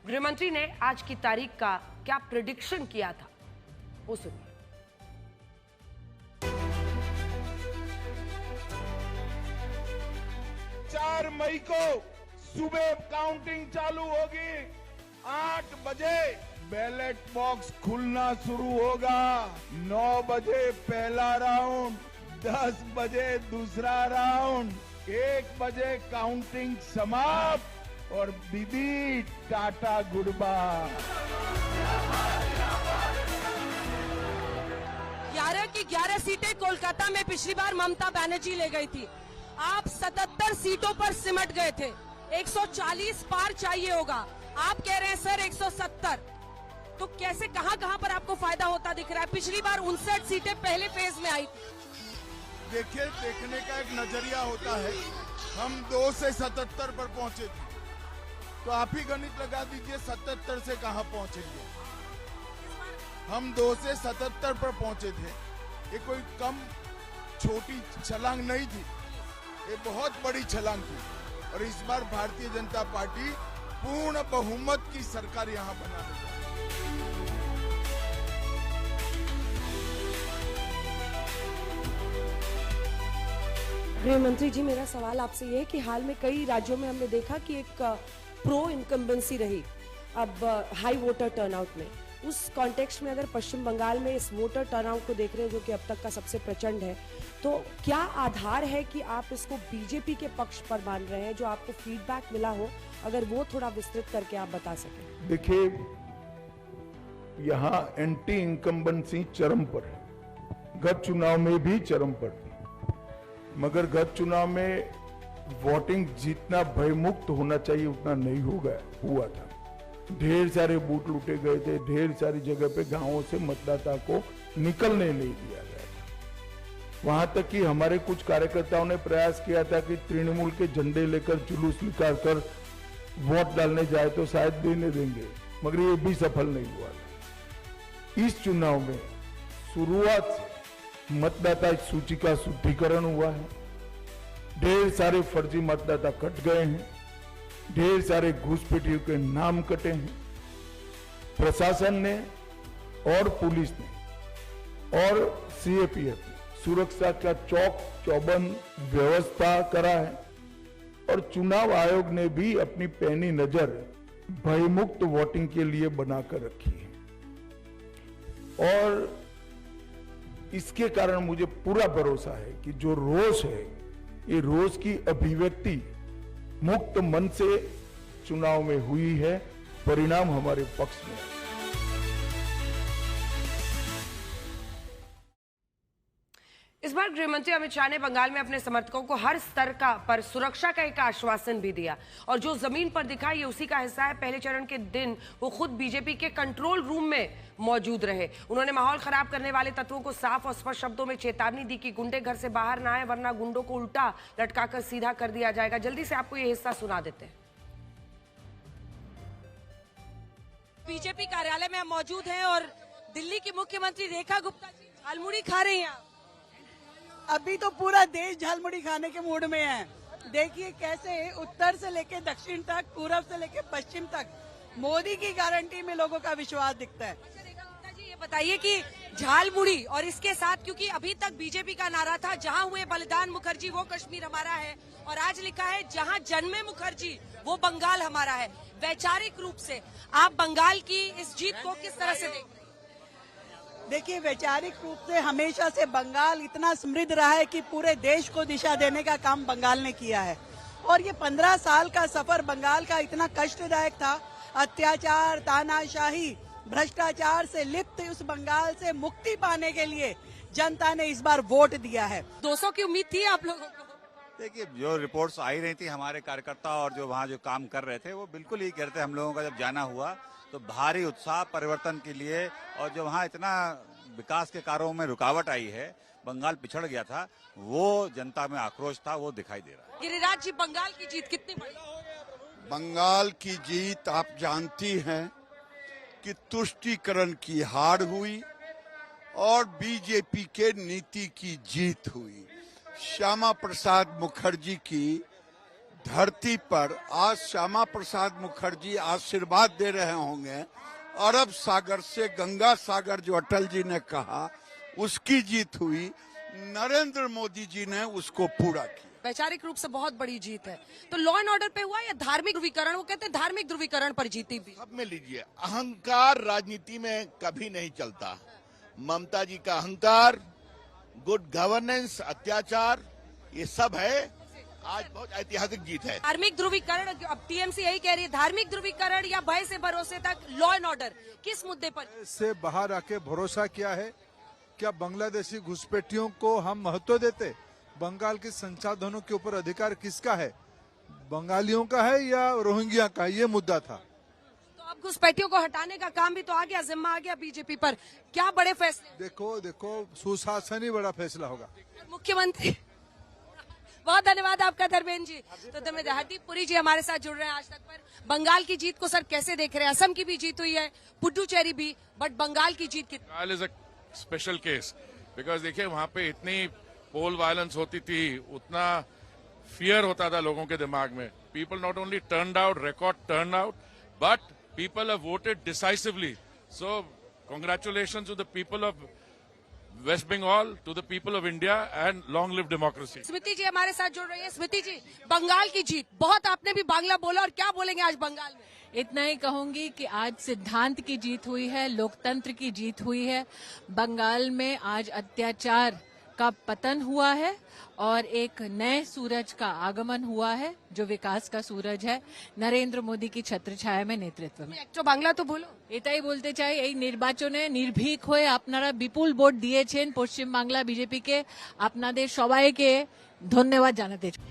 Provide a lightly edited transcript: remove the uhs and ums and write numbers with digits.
गृहमंत्री ने आज की तारीख का क्या प्रेडिक्शन किया था, वो सुनिए। 4 मई को सुबह काउंटिंग चालू होगी। 8 बजे बैलेट बॉक्स खुलना शुरू होगा। 9 बजे पहला राउंड, 10 बजे दूसरा राउंड, 1 बजे काउंटिंग समाप्त और दीदी टाटा गुड बाय। 11 की 11 सीटें कोलकाता में पिछली बार ममता बनर्जी ले गई थी। आप 77 सीटों पर सिमट गए थे। 140 पार चाहिए होगा, आप कह रहे हैं सर 170। तो कैसे कहां पर आपको फायदा होता दिख रहा है? पिछली बार 59 सीटें पहले फेज में आई थी। देखिए, देखने का एक नजरिया होता है। हम 2 से 77 पर पहुंचे थे, तो आप ही गणित लगा दीजिए 77 से कहां पहुंचेंगे। हम 2 से 77 पर पहुंचे थे। ये कोई कम छोटी छलांग नहीं थी, ये बहुत बड़ी छलांग थी। और इस बार भारतीय जनता पार्टी पूर्ण बहुमत की सरकार यहां बनाने जा रही है। गृह मंत्री जी, मेरा सवाल आपसे ये है कि हाल में कई राज्यों में हमने देखा कि एक प्रो इनकम्बेंसी रही अब हाई वोटर टर्नआउट में। उस कॉन्टेक्स्ट में अगर पश्चिम बंगाल में इस वोटर टर्नआउट को देख रहे हैं जो कि अब तक का सबसे प्रचंड है, तो क्या आधार है कि आप इसको बीजेपी के पक्ष पर मान रहे हैं? जो आपको फीडबैक मिला हो, अगर वो थोड़ा विस्तृत करके आप बता सकें। देखिए, यहाँ एंटी इनकम्बेंसी चरम पर है। गत चुनाव में भी चरम पर थी, मगर गत चुनाव में वोटिंग जितना भयमुक्त होना चाहिए उतना नहीं हुआ था। ढेर सारे बूथ लूटे गए थे, ढेर सारी जगह पे गांवों से मतदाता को निकलने नहीं दिया गया था। वहां तक कि हमारे कुछ कार्यकर्ताओं ने प्रयास किया था कि तृणमूल के झंडे लेकर जुलूस निकालकर वोट डालने जाए तो शायद देने देंगे, मगर ये भी सफल नहीं हुआ था। इस चुनाव में शुरुआत से मतदाता सूची का शुद्धिकरण हुआ है। ढेर सारे फर्जी मतदाता कट गए हैं, ढेर सारे घुसपैठियों के नाम कटे हैं। प्रशासन ने और पुलिस ने और सीएपीएफ ने सुरक्षा का चौक चौबंद व्यवस्था करा है और चुनाव आयोग ने भी अपनी पैनी नजर भयमुक्त वोटिंग के लिए बनाकर रखी है। और इसके कारण मुझे पूरा भरोसा है कि जो रोष है, ये रोष की अभिव्यक्ति मुक्त मन से चुनाव में हुई है, परिणाम हमारे पक्ष में है। इस बार गृहमंत्री अमित शाह ने बंगाल में अपने समर्थकों को हर स्तर पर सुरक्षा का एक आश्वासन भी दिया और जो जमीन पर दिखा ये उसी का हिस्सा है। पहले चरण के दिन वो खुद बीजेपी के कंट्रोल रूम में मौजूद रहे। उन्होंने माहौल खराब करने वाले तत्वों को साफ और स्पष्ट शब्दों में चेतावनी दी कि गुंडे घर से बाहर ना आए, वरना गुंडों को उल्टा लटकाकर सीधा कर दिया जाएगा। जल्दी से आपको ये हिस्सा सुना देते हैं। बीजेपी कार्यालय में हम मौजूद हैं और दिल्ली की मुख्यमंत्री रेखा गुप्ता जी झालमुड़ी खा रही हैं। अभी तो पूरा देश झालमुड़ी खाने के मूड में है। देखिए कैसे उत्तर से लेके दक्षिण तक, पूरब से लेके पश्चिम तक मोदी की गारंटी में लोगों का विश्वास दिखता है। अच्छा रेखा गुप्ता जी, ये बताइए कि झालमुड़ी और इसके साथ, क्योंकि अभी तक बीजेपी का नारा था जहां हुए बलिदान मुखर्जी वो कश्मीर हमारा है, और आज लिखा है जहां जन्मे मुखर्जी वो बंगाल हमारा है। वैचारिक रूप से आप बंगाल की इस जीत को किस तरह से देखते हैं? देखिए, वैचारिक रूप से हमेशा से बंगाल इतना समृद्ध रहा है कि पूरे देश को दिशा देने का काम बंगाल ने किया है। और ये 15 साल का सफर बंगाल का इतना कष्टदायक था। अत्याचार, तानाशाही, भ्रष्टाचार से लिप्त उस बंगाल से मुक्ति पाने के लिए जनता ने इस बार वोट दिया है। 200 की उम्मीद थी आप लोगों को? देखिए, जो रिपोर्ट्स आई रही थी हमारे कार्यकर्ता और जो वहाँ जो काम कर रहे थे वो बिल्कुल ही कहते, हम लोगों का जब जाना हुआ तो भारी उत्साह परिवर्तन के लिए, और जो वहाँ इतना विकास के कार्यों में रुकावट आई है, बंगाल पिछड़ गया था, वो जनता में आक्रोश था, वो दिखाई दे रहा है। गिरिराज जी, बंगाल की जीत कितनी बड़ी? बंगाल की जीत आप जानती हैं कि तुष्टीकरण की हार हुई और बीजेपी के नीति की जीत हुई। श्यामा प्रसाद मुखर्जी की धरती पर आज श्यामा प्रसाद मुखर्जी आशीर्वाद दे रहे होंगे। अरब सागर से गंगा सागर जो अटल जी ने कहा उसकी जीत हुई, नरेंद्र मोदी जी ने उसको पूरा किया। वैचारिक रूप से बहुत बड़ी जीत है। तो लॉ एंड ऑर्डर पे हुआ या धार्मिक ध्रुवीकरण? वो कहते हैं धार्मिक ध्रुवीकरण पर जीती भी। सब में लीजिए, अहंकार राजनीति में कभी नहीं चलता। ममता जी का अहंकार, गुड गवर्नेंस, अत्याचार, ये सब है। आज बहुत ऐतिहासिक जीत है। धार्मिक ध्रुवीकरण, अब टीएमसी यही कह रही है, धार्मिक ध्रुवीकरण या भय से भरोसे तक, लॉ एंड ऑर्डर किस मुद्दे पर? से बाहर आके भरोसा किया है। क्या बांग्लादेशी घुसपैठियों को हम महत्व देते? बंगाल के संसाधनों के ऊपर अधिकार किसका है? बंगालियों का है या रोहिंग्या का? ये मुद्दा था। तो अब घुसपैठियों को हटाने का काम भी तो आ गया, जिम्मा आ गया बीजेपी पर। क्या बड़े फैसले? देखो सुशासन ही बड़ा फैसला होगा। मुख्यमंत्री, बहुत धन्यवाद आपका धर्मेंद्र जी। तो धर्मेंद्र हरदीप पुरी जी हमारे साथ जुड़ रहे हैं आज तक पर। बंगाल की जीत को सर कैसे देख रहे हैं? असम की भी जीत हुई है, पुडुचेरी भी, बट बंगाल की जीत कितनी? Bengal is a special case because देखिए वहां पे इतनी पोल वायलेंस होती थी, उतना फियर होता था लोगों के दिमाग में। People not only turn out, record turn out, but people have voted decisively. So congratulations to the people of West Bengal, to the people of India, and long live democracy. Smriti ji हमारे साथ जुड़ रही है। स्मृति जी, बंगाल की जीत, बहुत आपने भी बांग्ला बोला, और क्या बोलेंगे आज बंगाल में? इतना ही कहूंगी कि आज सिद्धांत की जीत हुई है, लोकतंत्र की जीत हुई है। बंगाल में आज अत्याचार का पतन हुआ है और एक नए सूरज का आगमन हुआ है, जो विकास का सूरज है, नरेंद्र मोदी की छत्र छाया में नेतृत्व में। একটু বাংলা তো বলো। এটাই বলতে চাই, এই নির্বাচনে নির্ভীক হয়ে আপনারা বিপুল ভোট দিয়েছেন পশ্চিম বাংলা বিজেপিকে। আপনাদের সবাইকে ধন্যবাদ জানাতে চাই।